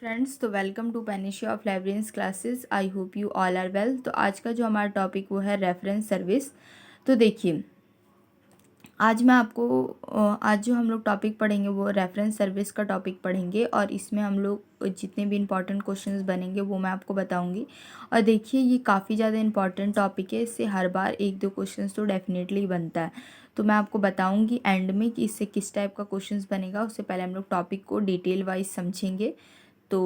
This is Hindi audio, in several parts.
फ्रेंड्स, तो welcome to panacea of librarians classes. I hope you all are well. तो आज का जो हमारा टॉपिक वो है रेफरेंस सर्विस। तो देखिए, आज मैं आपको आज जो हम लोग टॉपिक पढ़ेंगे वो रेफरेंस सर्विस का टॉपिक पढ़ेंगे और इसमें हम लोग जितने भी इंपॉर्टेंट क्वेश्चंस बनेंगे वो मैं आपको बताऊंगी। और देखिए, ये काफ़ी ज़्यादा इंपॉर्टेंट टॉपिक है, इससे हर बार एक दो क्वेश्चंस तो डेफिनेटली बनता है। तो मैं आपको बताऊंगी एंड में कि इससे किस टाइप का क्वेश्चंस बनेगा। उससे पहले हम लोग टॉपिक को डिटेल वाइज समझेंगे। तो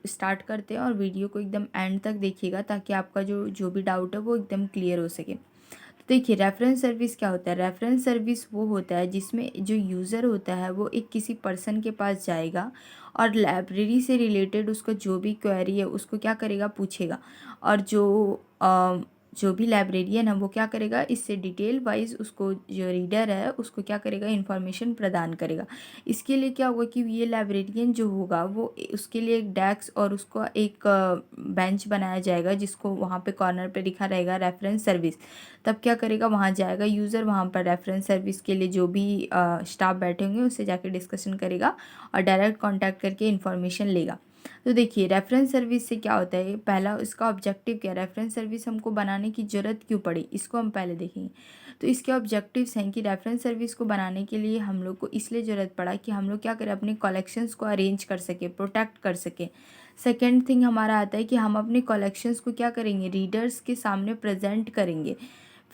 स्टार्ट करते हैं और वीडियो को एकदम एंड तक देखिएगा ताकि आपका जो जो भी डाउट है वो एकदम क्लियर हो सके। तो देखिए, रेफरेंस सर्विस क्या होता है। रेफरेंस सर्विस वो होता है जिसमें जो यूज़र होता है वो एक किसी पर्सन के पास जाएगा और लाइब्रेरी से रिलेटेड उसका जो भी क्वेरी है उसको क्या करेगा, पूछेगा। और जो भी लाइब्रेरियन है वो क्या करेगा, इससे डिटेल वाइज उसको जो रीडर है उसको क्या करेगा, इन्फॉर्मेशन प्रदान करेगा। इसके लिए क्या होगा कि ये लाइब्रेरियन जो होगा वो उसके लिए एक डेस्क और उसको एक बेंच बनाया जाएगा जिसको वहाँ पे कॉर्नर पे लिखा रहेगा रेफरेंस सर्विस। तब क्या करेगा, वहाँ जाएगा यूज़र, वहाँ पर रेफरेंस सर्विस के लिए जो भी स्टाफ बैठे होंगे उससे जाके डिस्कशन करेगा और डायरेक्ट कांटेक्ट करके इन्फॉर्मेशन लेगा। तो देखिए, रेफरेंस सर्विस से क्या होता है, पहला इसका ऑब्जेक्टिव क्या है, रेफरेंस सर्विस हमको बनाने की ज़रूरत क्यों पड़ी, इसको हम पहले देखेंगे। तो इसके ऑब्जेक्टिव्स हैं कि रेफरेंस सर्विस को बनाने के लिए हम लोग को इसलिए ज़रूरत पड़ा कि हम लोग क्या करें, अपने कलेक्शंस को अरेंज कर सके, प्रोटेक्ट कर सके। सेकेंड थिंग हमारा आता है कि हम अपने कलेक्शंस को क्या करेंगे, रीडर्स के सामने प्रेजेंट करेंगे।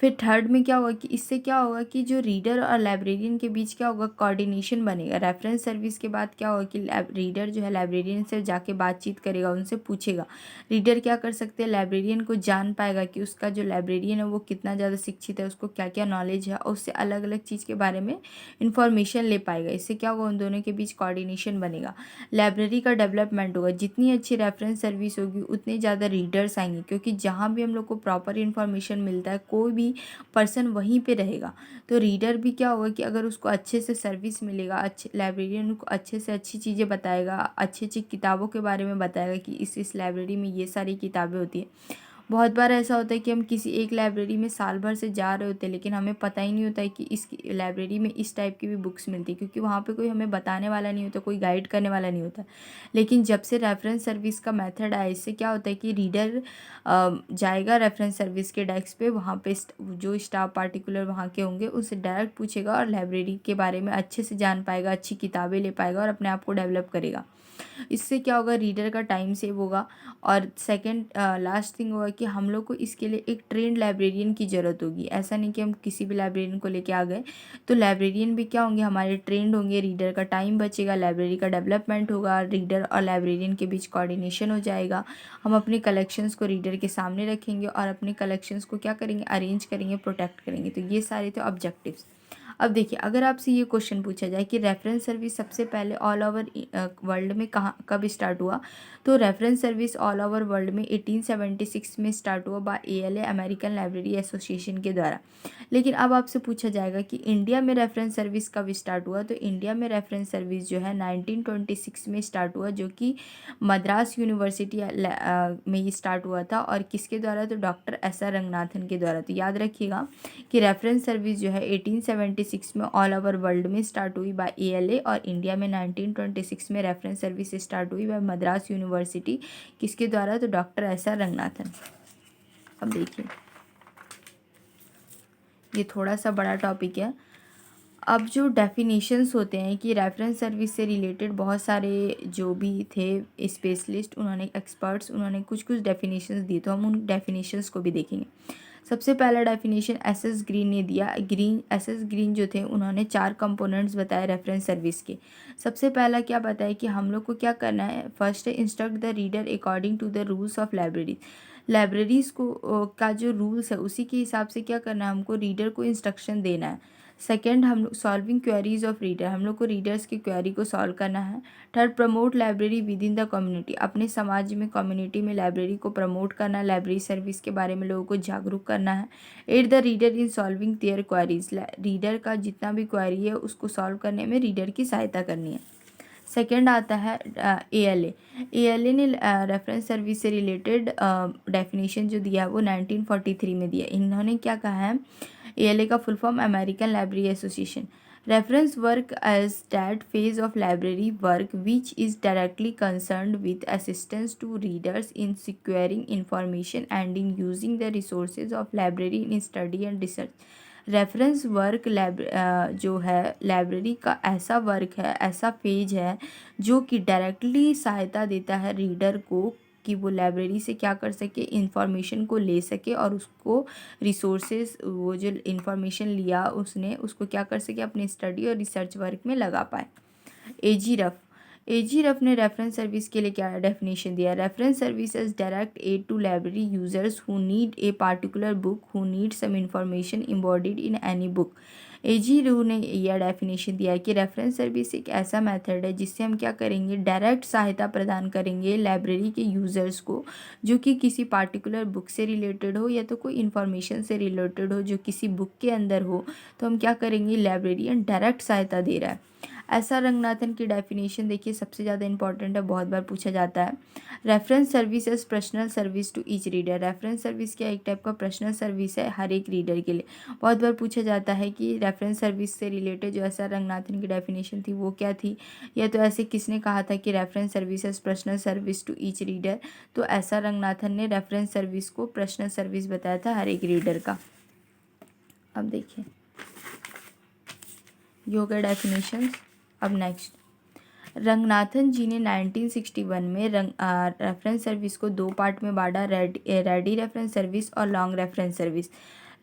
फिर थर्ड में क्या होगा कि इससे क्या होगा कि जो रीडर और लाइब्रेरियन के बीच क्या होगा, कोऑर्डिनेशन बनेगा। रेफरेंस सर्विस के बाद क्या होगा कि रीडर जो है लाइब्रेरियन से जाके बातचीत करेगा, उनसे पूछेगा। रीडर क्या कर सकते हैं, लाइब्रेरियन को जान पाएगा कि उसका जो लाइब्रेरियन है वो कितना ज़्यादा शिक्षित है, उसको क्या क्या नॉलेज है, और उससे अलग अलग चीज़ के बारे में इंफॉर्मेशन ले पाएगा। इससे क्या होगा, उन दोनों के बीच कोऑर्डिनेशन बनेगा। लाइब्रेरी का डेवलपमेंट होगा। जितनी अच्छी रेफरेंस सर्विस होगी उतने ज़्यादा रीडर्स आएंगे, क्योंकि जहाँ भी हम लोग को प्रॉपर इन्फॉर्मेशन मिलता है कोई भी पर्सन वहीं पे रहेगा। तो रीडर भी क्या होगा कि अगर उसको अच्छे से सर्विस मिलेगा, अच्छे लाइब्रेरियन को अच्छे से अच्छी चीज़ें बताएगा, अच्छी अच्छी किताबों के बारे में बताएगा कि इस लाइब्रेरी में ये सारी किताबें होती हैं। बहुत बार ऐसा होता है कि हम किसी एक लाइब्रेरी में साल भर से जा रहे होते हैं लेकिन हमें पता ही नहीं होता है कि इस लाइब्रेरी में इस टाइप की भी बुक्स मिलती है, क्योंकि वहाँ पे कोई हमें बताने वाला नहीं होता, कोई गाइड करने वाला नहीं होता। लेकिन जब से रेफरेंस सर्विस का मेथड आया, इससे क्या होता है कि रीडर जाएगा रेफरेंस सर्विस के डेस्क पे, वहाँ पे जो स्टाफ पार्टिकुलर वहाँ के होंगे उससे डायरेक्ट पूछेगा और लाइब्रेरी के बारे में अच्छे से जान पाएगा, अच्छी किताबें ले पाएगा और अपने आप को डेवलप करेगा। इससे क्या होगा, रीडर का टाइम सेव होगा। और सेकंड लास्ट थिंग होगा कि हम लोग को इसके लिए एक ट्रेंड लाइब्रेरियन की ज़रूरत होगी। ऐसा नहीं कि हम किसी भी लाइब्रेरियन को लेके आ गए, तो लाइब्रेरियन भी क्या होंगे, हमारे ट्रेंड होंगे। रीडर का टाइम बचेगा, लाइब्रेरी का डेवलपमेंट होगा, रीडर और लाइब्रेरियन के बीच कोऑर्डिनेशन हो जाएगा। हम अपने कलेक्शंस को रीडर के सामने रखेंगे और अपने कलेक्शंस को क्या करेंगे, अरेंज करेंगे, प्रोटेक्ट करेंगे। तो ये सारे थे ऑब्जेक्टिव्स। अब देखिए, अगर आपसे ये क्वेश्चन पूछा जाए कि रेफरेंस सर्विस सबसे पहले ऑल ओवर वर्ल्ड में कहाँ कब स्टार्ट हुआ, तो reference service all over world में 1876 में स्टार्ट हुआ by ALA, American library association के द्वारा। लेकिन अब आपसे पूछा जाएगा कि इंडिया में रेफरेंस सर्विस कब स्टार्ट हुआ, तो इंडिया में रेफरेंस सर्विस जो है 1926 में स्टार्ट हुआ, जो कि मद्रास यूनिवर्सिटी में ही स्टार्ट हुआ था। और किसके द्वारा, तो डॉक्टर SR रंगनाथन के द्वारा। तो याद रखिएगा कि रेफरेंस सर्विस जो है 1876 में ऑल ओवर वर्ल्ड में स्टार्ट हुई बाय ALA, और इंडिया में 1926 में रेफरेंस सर्विस स्टार्ट हुई बाय मद्रास यूनिवर्सिटी। किसके द्वारा, तो डॉक्टर SR रंगनाथन। अब देखिए, ये थोड़ा सा बड़ा टॉपिक है। अब जो डेफिनेशंस होते हैं कि रेफरेंस सर्विस से रिलेटेड बहुत सारे जो भी थे स्पेशलिस्ट, उन्होंने एक्सपर्ट्स, उन्होंने कुछ कुछ डेफिनेशंस दिए, तो हम उन डेफिनेशंस को भी देखेंगे। सबसे पहला डेफिनेशन SS ग्रीन ने दिया। SS ग्रीन जो थे उन्होंने 4 कंपोनेंट्स बताए रेफरेंस सर्विस के। सबसे पहला क्या बताया कि हम लोग को क्या करना है, फर्स्ट है instruct the reader according to the rules of library. Libraries को का जो रूल्स है उसी के हिसाब से क्या करना है, हमको रीडर को इंस्ट्रक्शन देना है। सेकेंड, हम लोग सॉल्विंग क्वेरीज ऑफ रीडर, हम लोग को रीडर्स की क्वेरी को सॉल्व करना है। Third, promote library with in the community, अपने समाज में कम्युनिटी में लाइब्रेरी को प्रमोट करना है, लाइब्रेरी सर्विस के बारे में लोगों को जागरूक करना है। Aid the reader in solving their queries, reader का जितना भी क्वेरी है उसको सॉल्व करने में रीडर की सहायता करनी है। सेकेंड आता है ALA ने रेफरेंस सर्विस से रिलेटेड डेफिनेशन जो दिया है वो 1943 में दिया। इन्होंने क्या कहा है, ALA का full form American library association. Reference work as that phase of library work which is directly concerned with assistance to readers in securing information and in using the resources of library in study and research. Reference work जो है लाइब्रेरी का ऐसा वर्क है, ऐसा पेज है जो कि डायरेक्टली सहायता देता है रीडर को कि वो लाइब्रेरी से क्या कर सके, इंफॉर्मेशन को ले सके और उसको रिसोर्सेज, वो जो इंफॉर्मेशन लिया उसने उसको क्या कर सके, अपने स्टडी और रिसर्च वर्क में लगा पाए। एजी रफ ने रेफरेंस सर्विस के लिए क्या डेफिनेशन दिया? Reference service is direct aid to library users who need a particular book, who need some information embodied in any book. एजी रू ने यह डेफिनेशन दिया है कि रेफरेंस सर्विस एक ऐसा मेथड है जिससे हम क्या करेंगे, डायरेक्ट सहायता प्रदान करेंगे लाइब्रेरी के यूज़र्स को जो कि किसी पार्टिकुलर बुक से रिलेटेड हो या तो कोई इन्फॉर्मेशन से रिलेटेड हो जो किसी बुक के अंदर हो, तो हम क्या करेंगे, लाइब्रेरियन डायरेक्ट सहायता दे रहा है। ऐसा रंगनाथन की डेफिनेशन देखिए सबसे ज़्यादा इंपॉर्टेंट है, बहुत बार पूछा जाता है। Reference service as personal service to each reader. Reference service क्या एक टाइप का पर्सनल सर्विस है हर एक रीडर के लिए। बहुत बार पूछा जाता है कि रेफरेंस सर्विस से रिलेटेड जो ऐसा रंगनाथन की डेफिनेशन थी वो क्या थी, या तो ऐसे किसने कहा था कि reference service as personal service to each reader, तो ऐसा रंगनाथन ने रेफरेंस सर्विस को पर्सनल सर्विस बताया था हर एक रीडर का। अब देखिए ये हो गया डेफिनेशन। अब नेक्स्ट, रंगनाथन जी ने 1961 में रेफरेंस सर्विस को दो पार्ट में बांटा, रेडी रेफरेंस सर्विस और long reference service.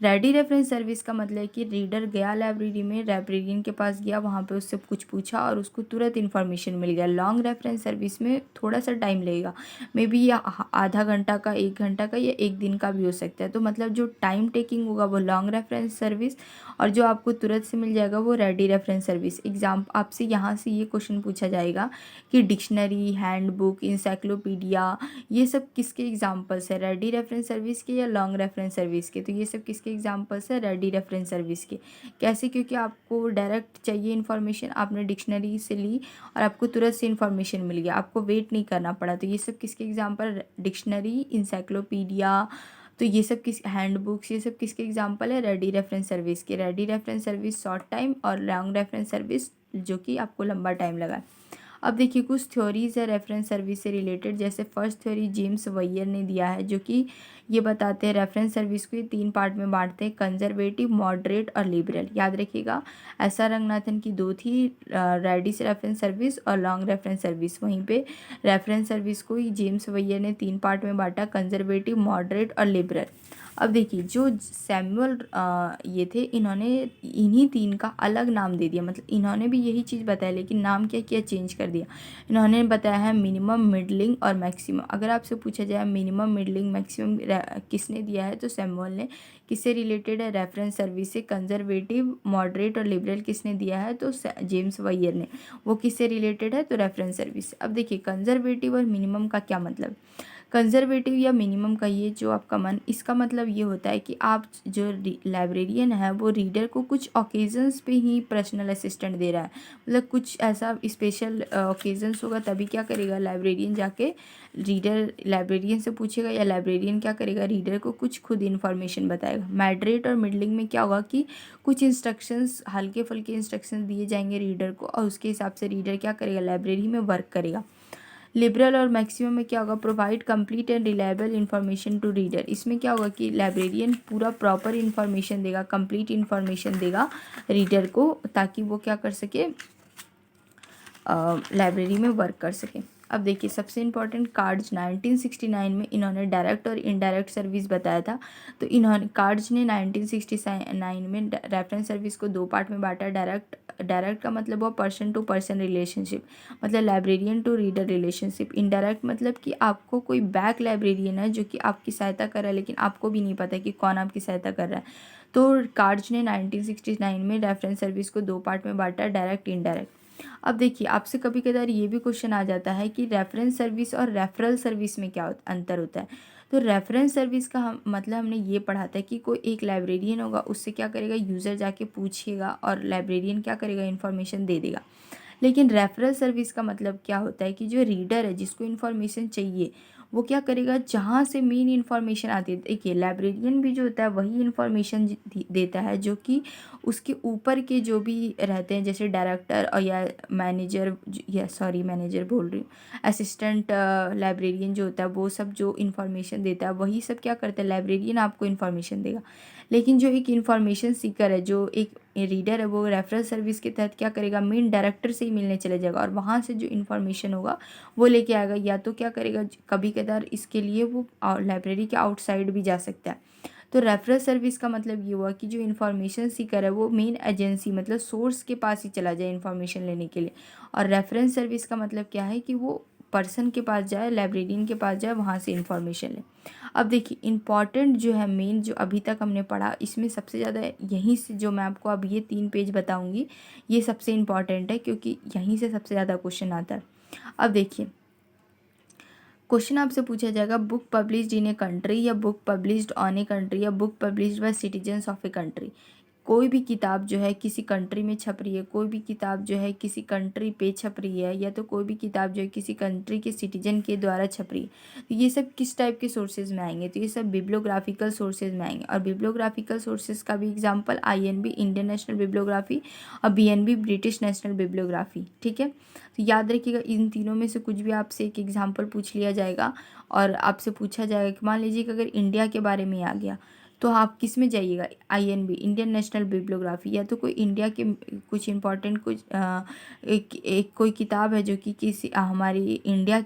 Ready reference service का मतलब है कि रीडर गया लाइब्रेरी में, लाइब्रेरियन के पास गया, वहाँ पे उससे कुछ पूछा और उसको तुरंत इन्फॉर्मेशन मिल गया। लॉन्ग रेफरेंस सर्विस में थोड़ा सा टाइम लगेगा, मे बी या आधा घंटा का, 1 घंटा का या 1 दिन का भी हो सकता है। तो मतलब जो टाइम टेकिंग होगा वो लॉन्ग रेफरेंस सर्विस, और जो आपको तुरंत से मिल जाएगा वो रेडी रेफरेंस सर्विस। आपसे यहाँ से ये क्वेश्चन पूछा जाएगा कि डिक्शनरी, हैंडबुक, इंसाइक्लोपीडिया, ये सब किसके एग्जाम्पल्स है, रेडी रेफरेंस सर्विस के या लॉन्ग रेफरेंस सर्विस के? तो ये सब किसके एग्जाम्पल्स है, रेडी रेफरेंस सर्विस के। कैसे? क्योंकि आपको डायरेक्ट चाहिए इन्फॉर्मेशन, आपने डिक्शनरी से ली और आपको तुरंत से इन्फॉर्मेशन मिल गया, आपको वेट नहीं करना पड़ा। तो ये सब किसके एग्जाम्पल, डिक्शनरी, इंसाइक्लोपीडिया, तो ये सब किस, हैंडबुक्स, ये सब किसके एग्जाम्पल है, रेडी रेफरेंस सर्विस के। Ready reference service short time और लॉन्ग रेफरेंस सर्विस जो कि आपको लंबा टाइम लगा। अब देखिए कुछ थ्योरीज है रेफरेंस सर्विस से रिलेटेड। जैसे फर्स्ट थ्योरी जेम्स वैयर ने दिया है जो कि ये बताते हैं रेफरेंस सर्विस को ये 3 पार्ट में बांटते हैं, कंजर्वेटिव, मॉडरेट और लिबरल। याद रखिएगा ऐसा रंगनाथन की 2 थी, रेडी रेफरेंस सर्विस और लॉन्ग रेफरेंस सर्विस। वहीं पे रेफरेंस सर्विस को ही जेम्स वैयर ने 3 पार्ट में बांटा, कंजर्वेटिव, मॉडरेट और लिबरल। अब देखिए जो सैमुअल ये थे, इन्होंने इन्हीं 3 का अलग नाम दे दिया, मतलब इन्होंने भी यही चीज़ बताया लेकिन नाम क्या किया, चेंज कर दिया। इन्होंने बताया है मिनिमम, मिडलिंग और मैक्सिमम। अगर आपसे पूछा जाए मिनिमम, मिडलिंग, मैक्सिमम किसने दिया है, तो सैमुअल ने। किससे रिलेटेड है, रेफरेंस सर्विस से। कंजर्वेटिव, मॉडरेट और लिबरल किसने दिया है, तो जेम्स वैयर ने। वो किससे रिलेटेड है, तो रेफरेंस सर्विस। अब देखिए कंजर्वेटिव और मिनिमम का क्या मतलब। कंजर्वेटिव या मिनिमम का ये जो आपका मन, इसका मतलब ये होता है कि आप जो लाइब्रेरियन है वो रीडर को कुछ ओकेजन्स पे ही पर्सनल असिस्टेंट दे रहा है, मतलब कुछ ऐसा स्पेशल ओकेजन्स होगा तभी क्या करेगा लाइब्रेरियन, जाके रीडर लाइब्रेरियन से पूछेगा या लाइब्रेरियन क्या करेगा, रीडर को कुछ खुद इन्फॉर्मेशन बताएगा। मॉडरेट और मिडलिंग में क्या होगा कि कुछ इंस्ट्रक्शंस, हल्के फुल्के इंस्ट्रक्शंस दिए जाएंगे रीडर को और उसके हिसाब से रीडर क्या करेगा, लाइब्रेरी में वर्क करेगा। लिबरल और मैक्सिमम में क्या होगा, provide complete and reliable information to reader. इसमें क्या होगा कि लाइब्रेरियन पूरा प्रॉपर इन्फॉर्मेशन देगा, कंप्लीट इन्फॉर्मेशन देगा रीडर को, ताकि वो क्या कर सके, लाइब्रेरी में वर्क कर सके। अब देखिए सबसे इम्पॉर्टेंट कार्ड्स, 1969 में इन्होंने डायरेक्ट और इनडायरेक्ट सर्विस बताया था। तो इन्होंने कार्ड्स ने 1969 में रेफरेंस सर्विस को 2 पार्ट में बांटा। डायरेक्ट का मतलब वो पर्सन टू पर्सन रिलेशनशिप, मतलब librarian to reader relationship. Indirect मतलब कि आपको कोई बैक लाइब्रेरियन है जो कि आपकी सहायता कर रहा है लेकिन आपको भी नहीं पता कि कौन आपकी सहायता कर रहा है। तो कार्ड्स ने 1969 में रेफरेंस सर्विस को 2 पार्ट में बांटा, डायरेक्ट, इनडायरेक्ट। अब देखिए आपसे कभी कभार ये भी क्वेश्चन आ जाता है कि रेफरेंस सर्विस और रेफरल सर्विस में क्या अंतर होता है। तो रेफरेंस सर्विस का मतलब हमने ये पढ़ा था कि कोई एक लाइब्रेरियन होगा, उससे क्या करेगा, यूज़र जाके पूछेगा और लाइब्रेरियन क्या करेगा, इन्फॉर्मेशन दे देगा। लेकिन रेफरल सर्विस का मतलब क्या होता है कि जो रीडर है जिसको इन्फॉर्मेशन चाहिए वो क्या करेगा, जहाँ से मेन इन्फॉर्मेशन आती है, देखिए लाइब्रेरियन भी जो होता है वही इन्फॉर्मेशन देता है जो कि उसके ऊपर के जो भी रहते हैं, जैसे डायरेक्टर और या मैनेजर, या सॉरी मैनेजर बोल रही हूँ, असिस्टेंट लाइब्रेरियन जो होता है वो सब जो इन्फॉर्मेशन देता है वही सब क्या करता है, लाइब्रेरियन आपको इन्फॉर्मेशन देगा। लेकिन जो एक इन्फॉर्मेशन सीकर है, जो एक रीडर है, वो रेफरल सर्विस के तहत क्या करेगा, मेन डायरेक्टर से ही मिलने चले जाएगा और वहाँ से जो इन्फॉर्मेशन होगा वो लेके आएगा। या तो क्या करेगा, कभी कदार इसके लिए वो लाइब्रेरी के आउटसाइड भी जा सकता है। तो रेफरल सर्विस का मतलब ये हुआ कि जो इन्फॉर्मेशन सीकर है वो मेन एजेंसी मतलब सोर्स के पास ही चला जाए इन्फॉर्मेशन लेने के लिए। और रेफरेंस सर्विस का मतलब क्या है कि वो पर्सन के पास जाए, लाइब्रेरियन के पास जाए, वहाँ से इन्फॉर्मेशन ले। अब देखिए इम्पॉर्टेंट जो है मेन जो अभी तक हमने पढ़ा, इसमें सबसे ज़्यादा यहीं से जो मैं आपको अब ये 3 पेज बताऊँगी ये सबसे इम्पॉर्टेंट है, क्योंकि यहीं से सबसे ज़्यादा क्वेश्चन आता है। अब देखिए क्वेश्चन आपसे पूछा जाएगा, book published in a country, या book published on a country, या book published by citizens of a country. कोई भी किताब जो है किसी कंट्री में छप रही है, कोई भी किताब जो है किसी कंट्री पे छप रही है, या तो कोई भी किताब जो है किसी कंट्री के सिटीजन के द्वारा छप रही है, तो ये सब किस टाइप के सोर्सेज में आएंगे, तो ये सब बिब्लियोग्राफिकल सोर्सेज में आएंगे। और बिब्लियोग्राफिकल सोर्सेज का भी example INB Indian national bibliography और BNB ब्रिटिश नेशनल बिब्लियोग्राफी। ठीक है, तो याद रखिएगा इन तीनों में से कुछ भी आपसे एक एग्जाम्पल पूछ लिया जाएगा और आपसे पूछा जाएगा कि मान लीजिए कि अगर इंडिया के बारे में आ गया तो आप किस में जाइएगा, INB इंडियन नेशनल बिब्लियोग्राफी, या तो कोई इंडिया के कुछ इंपॉर्टेंट कुछ एक कोई किताब है जो कि किसी हमारी इंडिया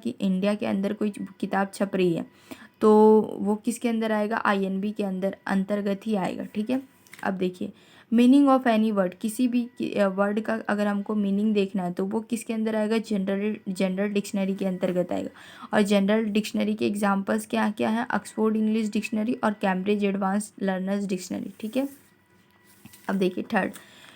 के अंदर कोई किताब छप रही है तो वो किसके अंदर आएगा, INB के अंतर्गत ही आएगा। ठीक है, अब देखिए मीनिंग ऑफ एनी वर्ड, किसी भी वर्ड का अगर हमको मीनिंग देखना है तो वो किसके अंदर आएगा, जनरल डिक्शनरी के अंतर्गत आएगा। और जनरल डिक्शनरी के एग्जांपल्स क्या क्या हैं, ऑक्सफोर्ड इंग्लिश डिक्शनरी और कैम्ब्रिज एडवांस लर्नर्स डिक्शनरी। ठीक है, अब देखिए थर्ड,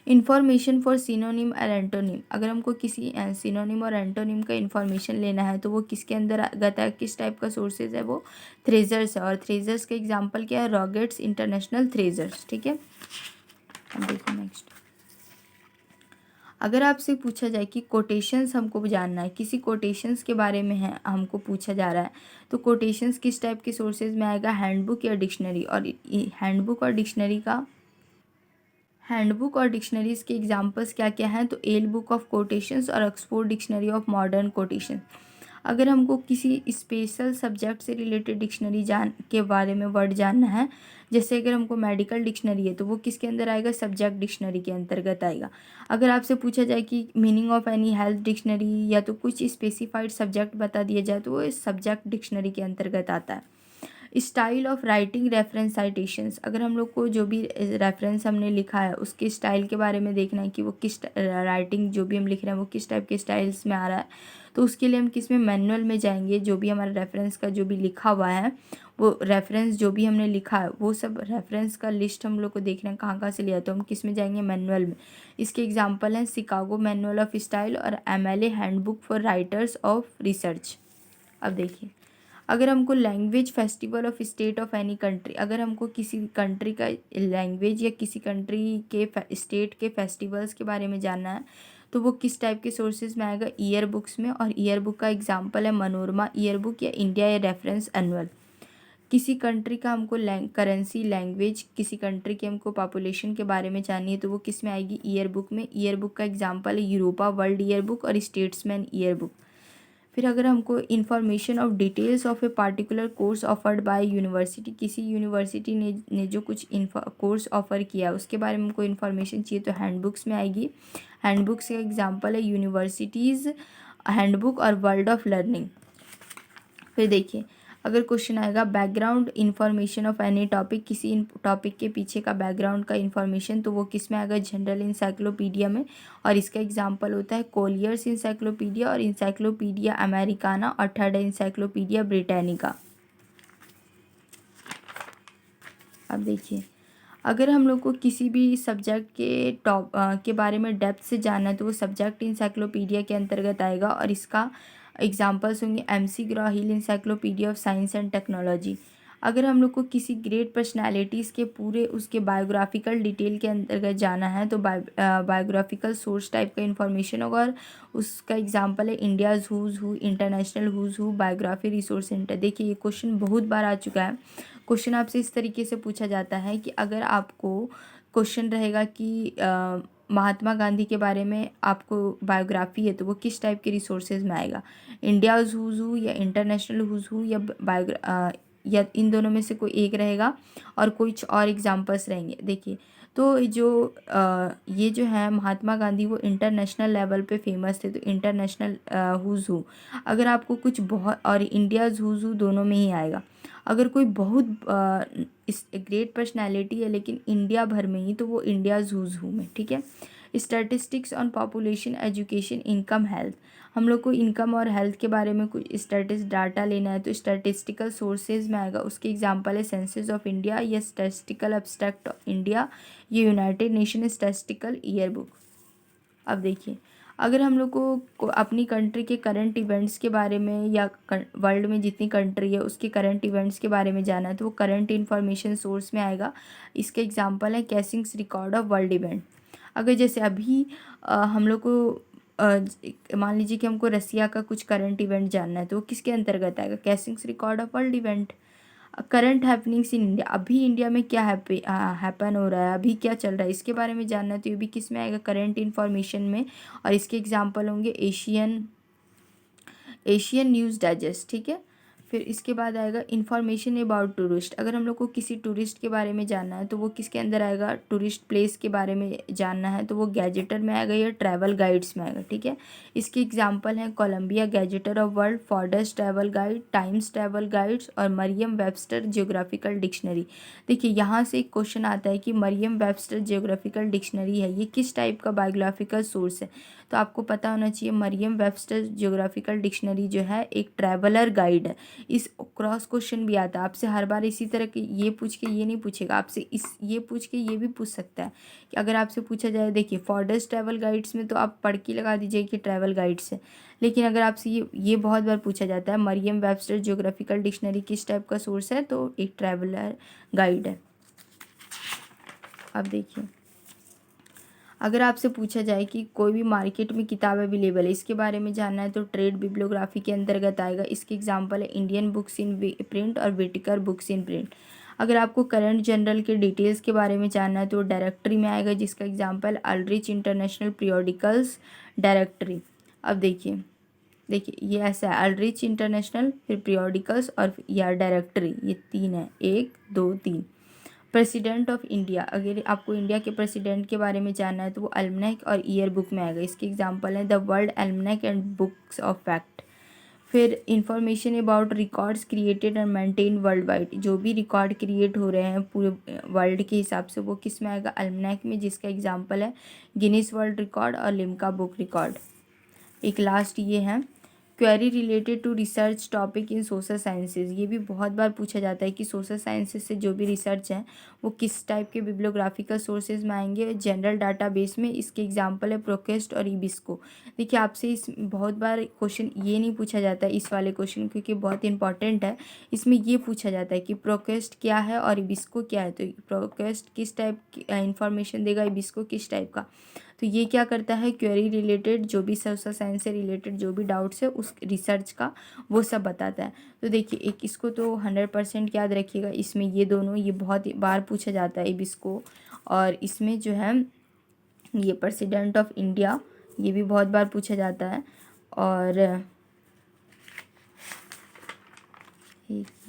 इन्फॉर्मेशन फॉर सिनोनिम और एंटोनिम, अगर हमको किसी सिनोनिम और एंटोनिम का इन्फॉर्मेशन लेना है तो वो किसके अंदर आता है, किस टाइप का सोर्सेज है, वो थ्रेजर्स है। और थ्रेजर्स का एग्जांपल क्या है, रॉगेट्स इंटरनेशनल थ्रेजर्स। ठीक है, अब देखो नेक्स्ट, अगर आपसे पूछा जाए कि कोटेशंस हमको जानना है, किसी कोटेशंस के बारे में है हमको पूछा जा रहा है, तो कोटेशंस किस टाइप के सोर्सेज में आएगा, हैंडबुक या डिक्शनरी। और हैंडबुक और डिक्शनरीज के एग्जांपल्स क्या क्या हैं, तो एल बुक ऑफ कोटेशंस और Oxford dictionary of modern quotation. अगर हमको किसी स्पेशल सब्जेक्ट से रिलेटेड डिक्शनरी के बारे में वर्ड जानना है, जैसे अगर हमको मेडिकल डिक्शनरी है तो वो किसके अंदर आएगा, सब्जेक्ट डिक्शनरी के अंतर्गत आएगा। अगर आपसे पूछा जाए कि meaning of any health dictionary, या तो कुछ स्पेसिफाइड सब्जेक्ट बता दिया जाए तो वो सब्जेक्ट डिक्शनरी के अंतर्गत आता है। Style of writing reference citations, अगर हम लोग को जो भी रेफरेंस हमने लिखा है उसके स्टाइल के बारे में देखना है कि वो किस राइटिंग जो भी हम लिख रहे हैं वो किस टाइप के स्टाइल्स में आ रहा है, तो उसके लिए हम किस में, मैनुअल में जाएंगे। जो भी हमारा रेफरेंस का जो भी लिखा हुआ है, वो रेफरेंस जो भी हमने लिखा है वो सब रेफरेंस का लिस्ट हम लोग को देखना है कहाँ कहाँ से लिया, तो हम किस में जाएंगे, मैनुअल में। इसके एग्जाम्पल हैं शिकागो मैनुअल ऑफ स्टाइल और MLA handbook for writers of research. अब देखिए अगर हमको language festival of state of any country, अगर हमको किसी कंट्री का लैंग्वेज या किसी कंट्री के स्टेट के फेस्टिवल्स के बारे में जानना है तो वो किस टाइप के सोर्सेज में आएगा, ईयर बुक्स में। और ईयर बुक का एग्जांपल है मनोरमा ईयर बुक या इंडिया या रेफरेंस एनुअल। किसी कंट्री का हमको करेंसी, लैंग्वेज, किसी कंट्री के हमको पॉपुलेशन के बारे में जाननी है तो वो किस में आएगी, ईयर बुक में। ईयर बुक का एग्जांपल है यूरोपा वर्ल्ड ईयर बुक और स्टेट्समैन ईयर बुक। फिर अगर हमको information of details of a particular course offered by university, किसी यूनिवर्सिटी ने जो कुछ कोर्स ऑफर किया है उसके बारे में हमको इन्फॉर्मेशन चाहिए तो हैंडबुक्स में आएगी। हैंडबुक्स का एग्जांपल है यूनिवर्सिटीज़ हैंडबुक और वर्ल्ड ऑफ लर्निंग। फिर देखिए अगर क्वेश्चन आएगा background information of any topic, किसी टॉपिक के पीछे का बैकग्राउंड का इन्फॉर्मेशन, तो वो किस में आएगा, जनरल इंसाइक्लोपीडिया में। और इसका एग्जांपल होता है कोलियर्स इंसाइक्लोपीडिया और इंसाइक्लोपीडिया अमेरिकाना, और थर्ड है इंसाइक्लोपीडिया ब्रिटानिका। अब देखिए अगर हम लोग को किसी भी सब्जेक्ट के बारे में डेप्थ से जानना है तो वो सब्जेक्ट इंसाइक्लोपीडिया के अंतर्गत आएगा। और इसका एग्जांपल्स होंगे MC grand hill encyclopedia of science and technology. अगर हम लोग को किसी ग्रेट पर्सनालिटीज़ के पूरे उसके बायोग्राफिकल डिटेल के अंतर्गत जाना है तो बायोग्राफिकल सोर्स टाइप का इन्फॉर्मेशन होगा, और उसका एग्जांपल है India's who's who, international who's who, biography resource centre. देखिए ये क्वेश्चन बहुत बार आ चुका है। क्वेश्चन आपसे इस तरीके से पूछा जाता है कि अगर आपको क्वेश्चन रहेगा कि महात्मा गांधी के बारे में आपको बायोग्राफी है तो वो किस टाइप के रिसोर्सेज में आएगा, इंडियाज़ हुज हु या इंटरनेशनल हुज हु या इन दोनों में से कोई एक रहेगा और कुछ और एग्जांपल्स रहेंगे। देखिए तो ये जो है महात्मा गांधी वो इंटरनेशनल लेवल पे फेमस थे, तो इंटरनेशनल हुज हु। अगर आपको कुछ बहुत, और इंडियाज़ हुज हु दोनों में ही आएगा। अगर कोई बहुत इस ग्रेट पर्सनैलिटी है लेकिन इंडिया भर में ही, तो वो इंडियाज़ हुज हु में, ठीक है। Statistics on population, education, income, health. हम लोग को इनकम और हेल्थ के बारे में कुछ स्टैटिस्ट डाटा लेना है तो स्टैटिस्टिकल सोर्सेज में आएगा। उसके एग्जांपल है सेंसस ऑफ इंडिया, या स्टैटिस्टिकल एब्स्ट्रैक्ट ऑफ इंडिया, ये United nation statistical year book. अब देखिए अगर हम लोग को अपनी कंट्री के करंट इवेंट्स के बारे में या वर्ल्ड में जितनी कंट्री है उसके करंट इवेंट्स के बारे में जाना है तो वो करंट इन्फॉर्मेशन सोर्स में आएगा। इसके एग्जांपल है कैसिंग्स रिकॉर्ड ऑफ वर्ल्ड इवेंट। अगर जैसे अभी हम लोग को मान लीजिए कि हमको रसिया का कुछ करंट इवेंट जानना है तो वो किसके अंतर्गत आएगा, Keesing's record of world event. Current happenings in India, अभी इंडिया में क्या हैपन हो रहा है, अभी क्या चल रहा है, इसके बारे में जानना है तो ये भी किस में आएगा, करंट इन्फॉर्मेशन में। और इसके एग्जांपल होंगे एशियन न्यूज़ डाइजेस्ट, ठीक है। फिर इसके बाद आएगा इन्फॉर्मेशन अबाउट टूरिस्ट। अगर हम लोग को किसी टूरिस्ट के बारे में जानना है तो वो किसके अंदर आएगा, टूरिस्ट प्लेस के बारे में जानना है तो वो गैजेटर में आएगा या ट्रैवल गाइड्स में आएगा, ठीक है। इसके एग्जांपल हैं Columbia gazetteer of world, Fodor's travel guide, Times travel guides और मरियम वेबस्टर जियोग्राफिकल डिक्शनरी। देखिए यहाँ से एक क्वेश्चन आता है कि मरियम वेबस्टर जियोग्राफिकल डिक्शनरी है, ये किस टाइप का बायोग्राफिकल सोर्स है। तो आपको पता होना चाहिए मरियम वेबस्टर जियोग्राफिकल डिक्शनरी जो है एक ट्रैवलर गाइड है। इस क्रॉस क्वेश्चन भी आता है आपसे हर बार इसी तरह के, ये पूछ के ये नहीं पूछेगा आपसे, इस ये पूछ के ये भी पूछ सकता है कि अगर आपसे पूछा जाए, देखिए फॉर्डर्स ट्रैवल गाइड्स में तो आप पढ़ के लगा दीजिए कि ट्रैवल गाइड्स है, लेकिन अगर आपसे ये बहुत बार पूछा जाता है मरियम वेबस्टर जियोग्राफिकल डिक्शनरी किस टाइप का सोर्स है, तो एक ट्रैवलर गाइड है। अब देखिए अगर आपसे पूछा जाए कि कोई भी मार्केट में किताब अवेलेबल है इसके बारे में जानना है तो ट्रेड बिब्लियोग्राफी के अंतर्गत आएगा। इसके एग्जांपल है इंडियन बुक्स इन प्रिंट और विटिकर बुक्स इन प्रिंट। अगर आपको करंट जनरल के डिटेल्स के बारे में जानना है तो डायरेक्टरी में आएगा, जिसका example Aldrich international periodicals directory. अब देखिए ये ऐसा है, अल्ड्रिच इंटरनेशनल, फिर पीरियोडिकल्स और या डायरेक्टरी, ये तीन है, 1 2 3। प्रेसिडेंट ऑफ इंडिया, अगर आपको इंडिया के प्रेसिडेंट के बारे में जानना है तो वो अल्मनैक और ईयर बुक में आएगा। इसके एग्जांपल हैं the world almanac and books of fact. फिर information about records created and maintain world wide, जो भी रिकॉर्ड क्रिएट हो रहे हैं पूरे वर्ल्ड के हिसाब से वो किस में आएगा, अल्मनैक में, जिसका एग्जांपल है गिनीज वर्ल्ड रिकॉर्ड और लिम्का बुक रिकॉर्ड। एक लास्ट ये है query related to research topic in social sciences. ये भी बहुत बार पूछा जाता है कि सोशल साइंसेज से जो भी रिसर्च है वो किस टाइप के बिब्लियोग्राफिकल सोर्सेज में आएंगे, जनरल डाटाबेस में। इसके एग्जांपल है प्रोकेस्ट और इबिस्को। देखिए आपसे इस बहुत बार क्वेश्चन ये नहीं पूछा जाता है इस वाले क्वेश्चन, क्योंकि बहुत इंपॉर्टेंट है। इसमें ये पूछा जाता है कि प्रोकेस्ट क्या है और इबिस्को क्या है, तो प्रोकेस्ट किस टाइप की इंफॉर्मेशन देगा, इबिस्को किस टाइप का। तो ये क्या करता है, क्वेरी रिलेटेड जो भी सोशल साइंस से रिलेटेड जो भी डाउट्स है उस रिसर्च का वो सब बताता है। तो देखिए एक इसको तो 100% याद रखिएगा, इसमें ये दोनों ये बहुत बार पूछा जाता है इबिस्को, और इसमें जो है ये प्रेसिडेंट ऑफ इंडिया ये भी बहुत बार पूछा जाता है। और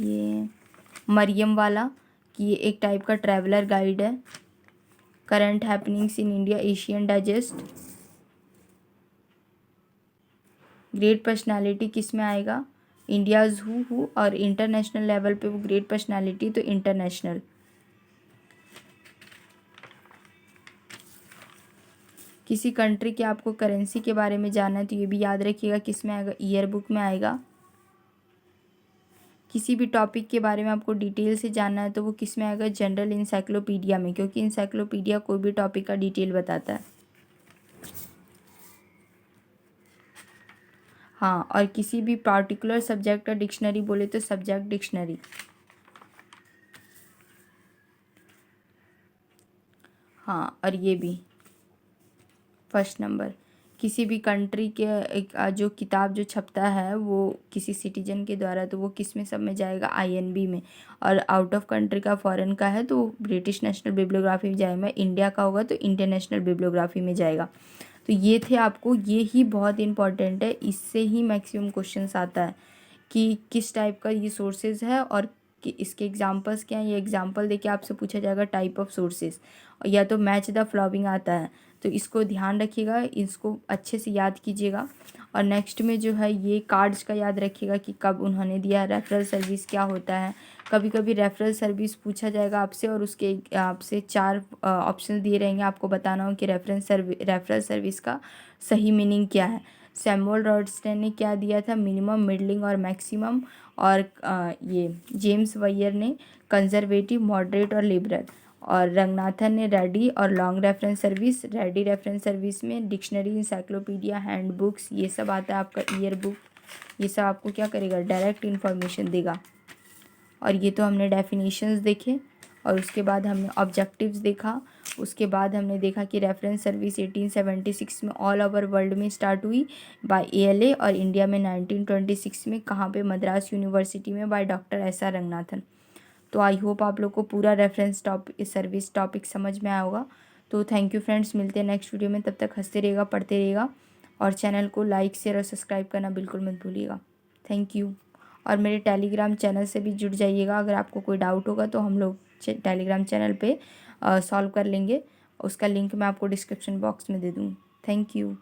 ये मरियम वाला कि ये एक टाइप का ट्रैवलर गाइड है। Current happenings in India Asian digest. Great personality किस में आएगा, इंडियाज़ हु, और इंटरनेशनल लेवल पे वो ग्रेट पर्सनालिटी तो इंटरनेशनल। किसी कंट्री के आपको करेंसी के बारे में जानना है तो ये भी याद रखिएगा किस में आएगा, ईयर बुक में आएगा। किसी भी टॉपिक के बारे में आपको डिटेल से जानना है तो वो किस में आएगा, जनरल इंसाइक्लोपीडिया में, क्योंकि इंसाइक्लोपीडिया कोई भी टॉपिक का डिटेल बताता है। हाँ, और किसी भी पार्टिकुलर सब्जेक्ट का डिक्शनरी बोले तो सब्जेक्ट डिक्शनरी। हाँ, और ये भी फर्स्ट नंबर। किसी भी कंट्री के एक जो किताब जो छपता है वो किसी सिटीजन के द्वारा, तो वो किस में सब में जाएगा, आईएनबी में। और आउट ऑफ कंट्री का, फॉरेन का है तो ब्रिटिश नेशनल बिब्लियोग्राफी में जाएगा। इंडिया का होगा तो इंडियन नेशनल बिब्लियोग्राफी में जाएगा। तो ये थे आपको, ये ही बहुत इंपॉर्टेंट है, इससे ही मैक्सिमम क्वेश्चंस आता है कि किस टाइप का ये सोर्सेज है और कि इसके एग्जांपल्स क्या हैं। ये एग्जांपल देके आपसे पूछा जाएगा टाइप ऑफ सोर्सेज, या तो मैच द फॉलोइंग आता है। तो इसको ध्यान रखिएगा, इसको अच्छे से याद कीजिएगा। और नेक्स्ट में जो है ये कार्ड्स का याद रखिएगा कि कब उन्होंने दिया है। रेफरल सर्विस क्या होता है, कभी कभी रेफरल सर्विस पूछा जाएगा आपसे और उसके आपसे 4 ऑप्शन दिए रहेंगे, आपको बताना हो कि रेफरल सर्विस का सही मीनिंग क्या है। सैमुअल रॉडस्टन ने क्या दिया था, मिनिमम, मिडलिंग और मैक्सिमम। और ये जेम्स वैयर ने कंजर्वेटिव, मॉडरेट और लिबरल। और रंगनाथन ने रेडी और long reference service. Ready reference service में डिक्शनरी, इंसाइक्लोपीडिया, हैंड बुक्स, ये सब आता है आपका, ईयर बुक, ये सब आपको क्या करेगा, डायरेक्ट इन्फॉर्मेशन देगा। और ये तो हमने डेफिनेशंस देखे, और उसके बाद हमने ऑब्जेक्टिव्स देखा। उसके बाद हमने देखा कि रेफरेंस सर्विस 1876 में ऑल ओवर वर्ल्ड में स्टार्ट हुई बाय एएलए, और इंडिया में 1926 में कहाँ पे, मद्रास यूनिवर्सिटी में, by doctor S R Ranganathan. तो आई होप आप लोग को पूरा रेफरेंस सर्विस टॉपिक समझ में आया होगा। तो थैंक यू फ्रेंड्स, मिलते हैं नेक्स्ट वीडियो में। तब तक हंसते रहिएगा, पढ़ते रहिएगा, और चैनल को लाइक, शेयर और सब्सक्राइब करना बिल्कुल मत भूलिएगा। Thank you. और मेरे टेलीग्राम चैनल से भी जुड़ जाइएगा, अगर आपको कोई डाउट होगा तो हम लोग टेलीग्राम चैनल पे सॉल्व कर लेंगे। उसका लिंक मैं आपको डिस्क्रिप्शन बॉक्स में दे दूँ। Thank you.